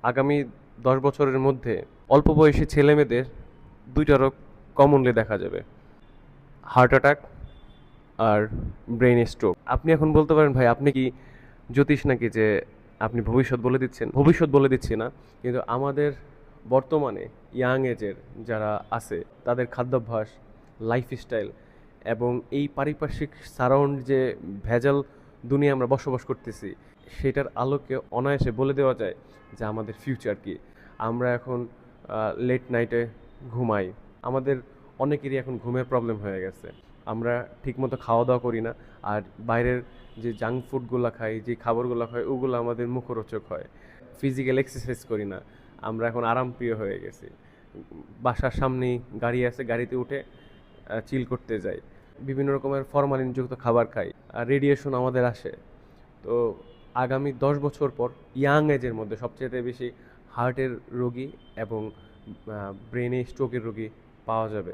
আগামী 10 বছরের মধ্যে অল্প বয়সী ছেলেমেয়েদের দুইটা রোগ কমনলি দেখা যাবে: হার্ট অ্যাটাক আর ব্রেন স্ট্রোক। আপনি এখন বলতে পারেন, ভাই আপনি কি জ্যোতিষ নাকি যে আপনি ভবিষ্যৎ বলে দিচ্ছেন? ভবিষ্যৎ বলে দিচ্ছি না, কিন্তু আমাদের বর্তমানে ইয়াং এজের যারা আছে তাদের খাদ্যাভ্যাস, লাইফস্টাইল এবং এই পারিপার্শ্বিক সারাউন্ড যে ভেজাল দুনিয়া আমরা বসবাস করতেছি, সেটার আলোকে অনায়াসে বলে দেওয়া যায় যে আমাদের ফিউচার কি। আমরা এখন লেট নাইটে ঘুমাই, আমাদের অনেকেরই এখন ঘুমের প্রবলেম হয়ে গেছে। আমরা ঠিকমতো খাওয়া দাওয়া করি না, আর বাইরের যে জাঙ্ক ফুডগুলো খাই, যে খাবারগুলো খাই, ওগুলো আমাদের মুখরোচক হয়। ফিজিক্যাল এক্সারসাইজ করি না, আমরা এখন আরামপ্রিয় হয়ে গেছি। বাসার সামনেই গাড়ি আছে, গাড়িতে উঠে চিল করতে যাই, বিভিন্ন রকমের ফরমালিনযুক্ত খাবার খাই, আর রেডিয়েশন আমাদের আসে। তো আগামী 10 বছর পর ইয়াং এজের মধ্যে সবচেয়ে বেশি হার্টের রোগী এবং ব্রেনে স্ট্রোকের রোগী পাওয়া যাবে।